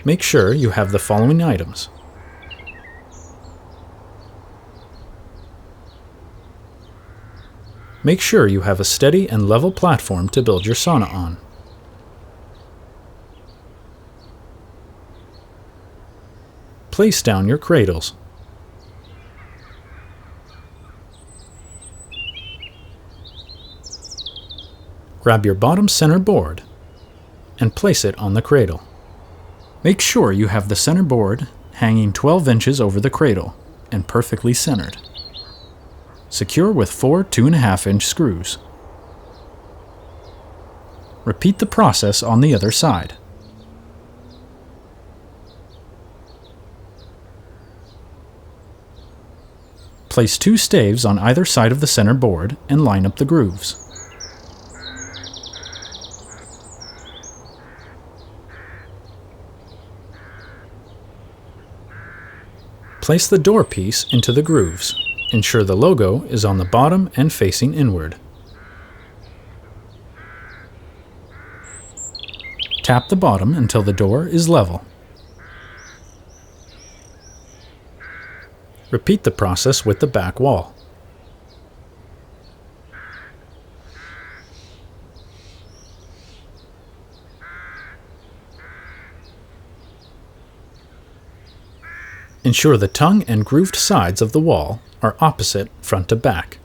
Make sure you have the following items: make sure you have a steady and level platform to build your sauna on. Place down your cradles. Grab your bottom center board and place it on the cradle. Make sure you have the center board hanging 12 inches over the cradle and perfectly centered. Secure with 4 2.5-inch screws. Repeat the process on the other side. Place 2 staves on either side of the center board and line up the grooves. Place the door piece into the grooves. Ensure the logo is on the bottom and facing inward. Tap the bottom until the door is level. Repeat the process with the back wall. Ensure the tongue and grooved sides of the wall are opposite front to back.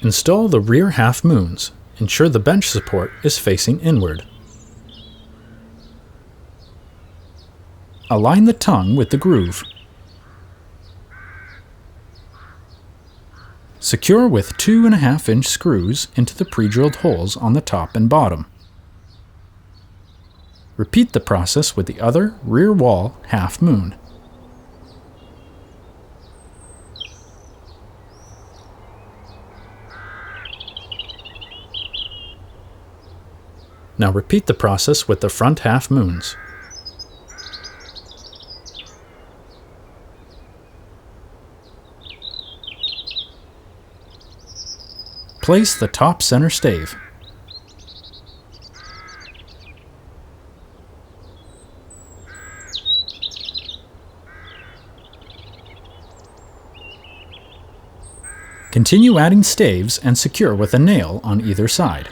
Install the rear half moons. Ensure the bench support is facing inward. Align the tongue with the groove. Secure with 2.5-inch screws into the pre-drilled holes on the top and bottom. Repeat the process with the other rear wall half moon. Now repeat the process with the front half moons. Place the top center stave. Continue adding staves and secure with a nail on either side.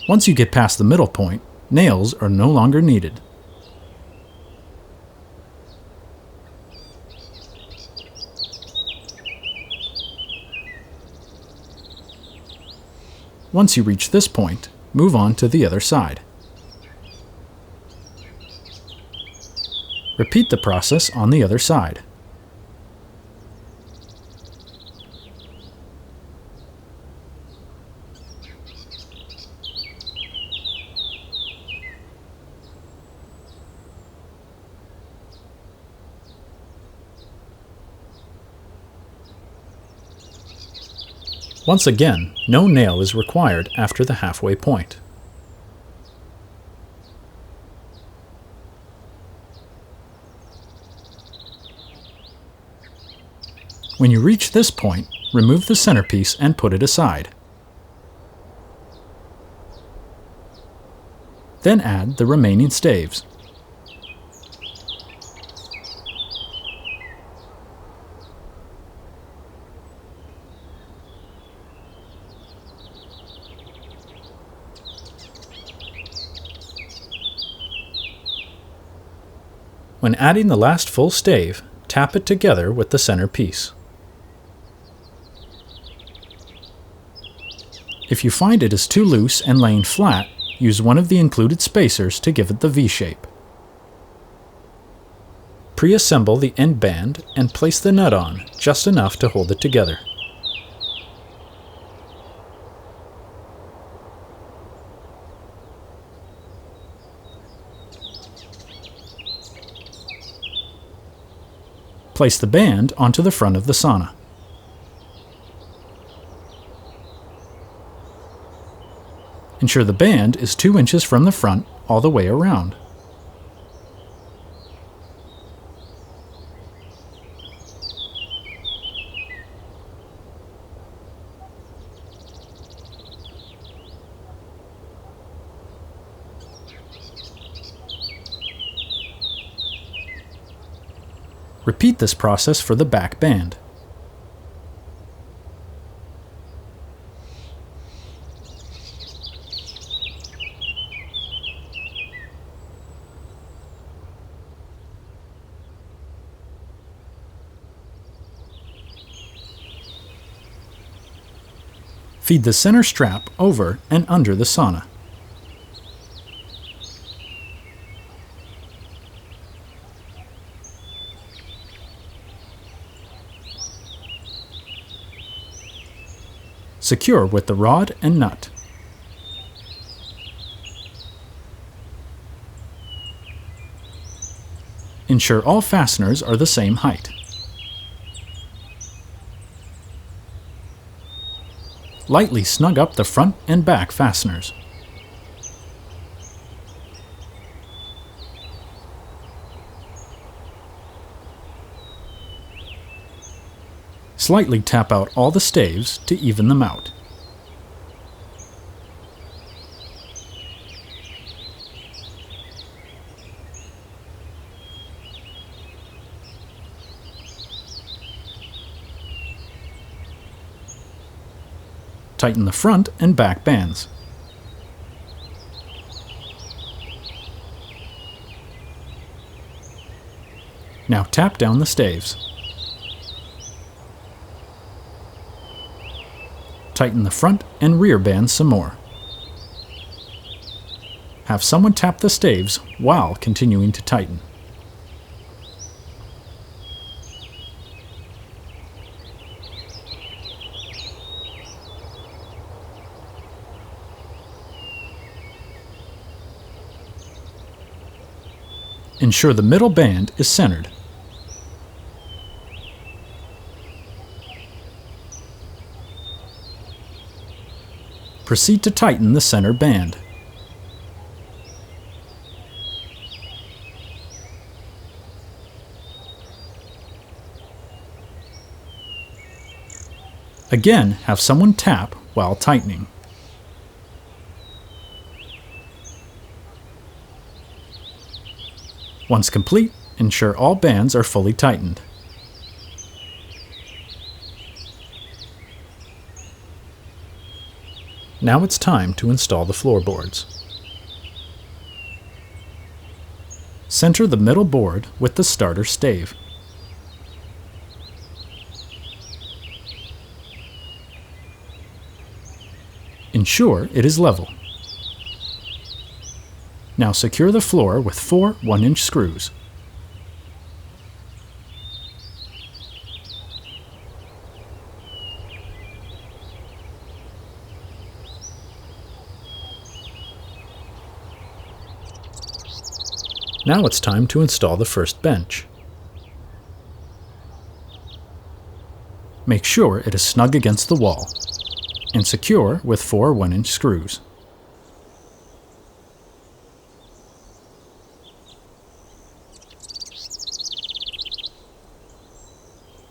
Once you get past the middle point, nails are no longer needed. Once you reach this point, move on to the other side. Repeat the process on the other side. Once again, no nail is required after the halfway point. When you reach this point, remove the centerpiece and put it aside. Then add the remaining staves. When adding the last full stave, tap it together with the center piece. If you find it is too loose and laying flat, use one of the included spacers to give it the V shape. Pre-assemble the end band and place the nut on, just enough to hold it together. Place the band onto the front of the sauna. Ensure the band is 2 inches from the front all the way around. Repeat this process for the back band. Feed the center strap over and under the sauna. Secure with the rod and nut. Ensure all fasteners are the same height. Lightly snug up the front and back fasteners. Slightly tap out all the staves to even them out. Tighten the front and back bands. Now tap down the staves. Tighten the front and rear bands some more. Have someone tap the staves while continuing to tighten. Ensure the middle band is centered. Proceed to tighten the center band. Again, have someone tap while tightening. Once complete, ensure all bands are fully tightened. Now it's time to install the floorboards. Center the middle board with the starter stave. Ensure it is level. Now secure the floor with 4 1-inch screws. Now it's time to install the first bench. Make sure it is snug against the wall and secure with 4 1-inch screws.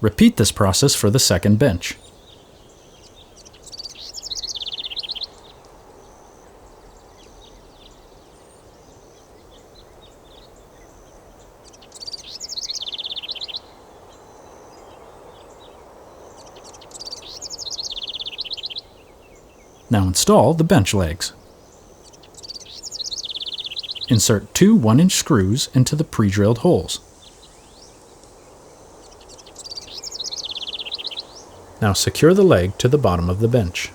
Repeat this process for the second bench. Now install the bench legs. Insert 2 1-inch screws into the pre-drilled holes. Now secure the leg to the bottom of the bench.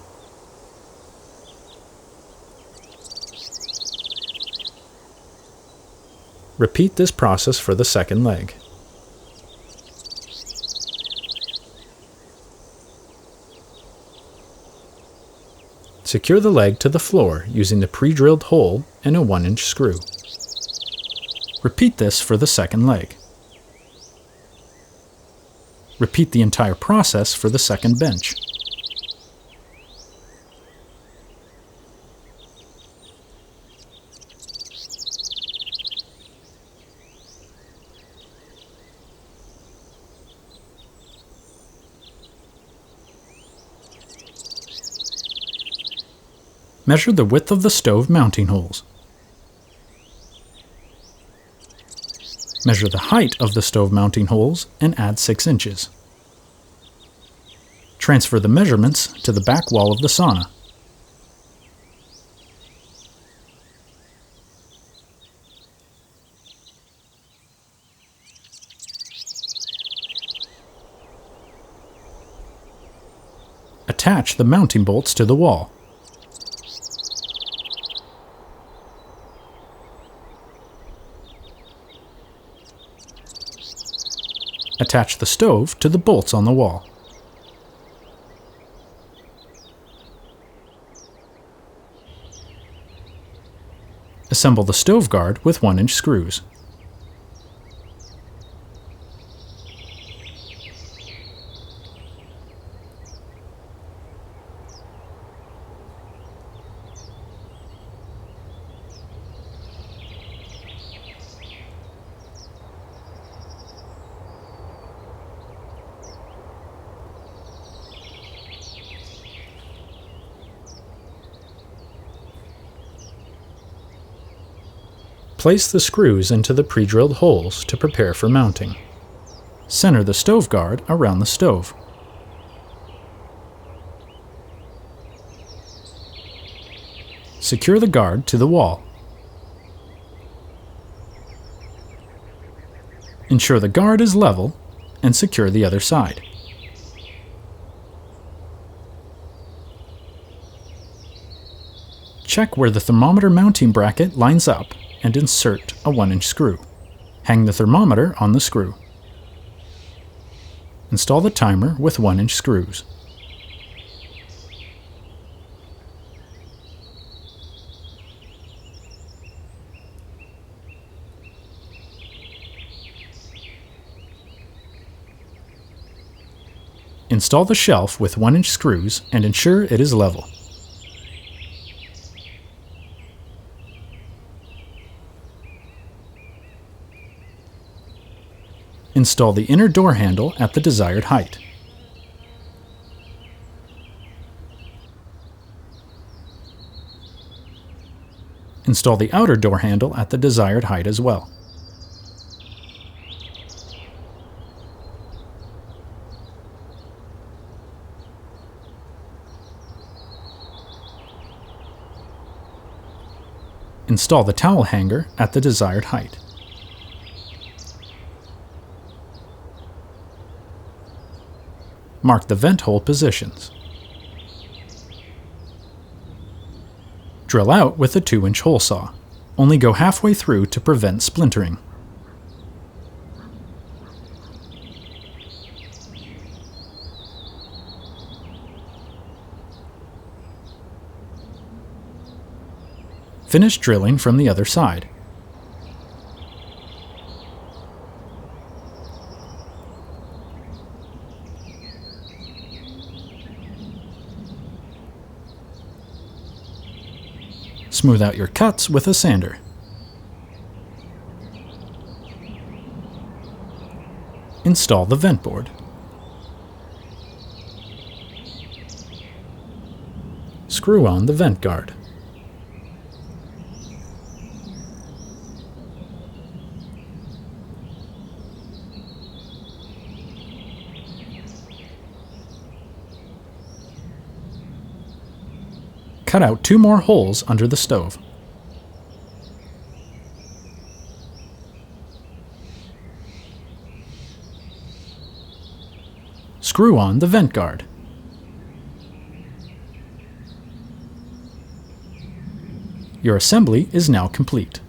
Repeat this process for the second leg. Secure the leg to the floor using the pre-drilled hole and a 1-inch screw. Repeat this for the second leg. Repeat the entire process for the second bench. Measure the width of the stove mounting holes. Measure the height of the stove mounting holes and add 6 inches. Transfer the measurements to the back wall of the sauna. Attach the mounting bolts to the wall. Attach the stove to the bolts on the wall. Assemble the stove guard with 1-inch screws. Place the screws into the pre-drilled holes to prepare for mounting. Center the stove guard around the stove. Secure the guard to the wall. Ensure the guard is level and secure the other side. Check where the thermometer mounting bracket lines up and insert a 1-inch screw. Hang the thermometer on the screw. Install the timer with 1-inch screws. Install the shelf with 1-inch screws and ensure it is level. Install the inner door handle at the desired height. Install the outer door handle at the desired height as well. Install the towel hanger at the desired height. Mark the vent hole positions. Drill out with a 2-inch hole saw. Only go halfway through to prevent splintering. Finish drilling from the other side. Smooth out your cuts with a sander. Install the vent board. Screw on the vent guard. Cut out 2 more holes under the stove. Screw on the vent guard. Your assembly is now complete.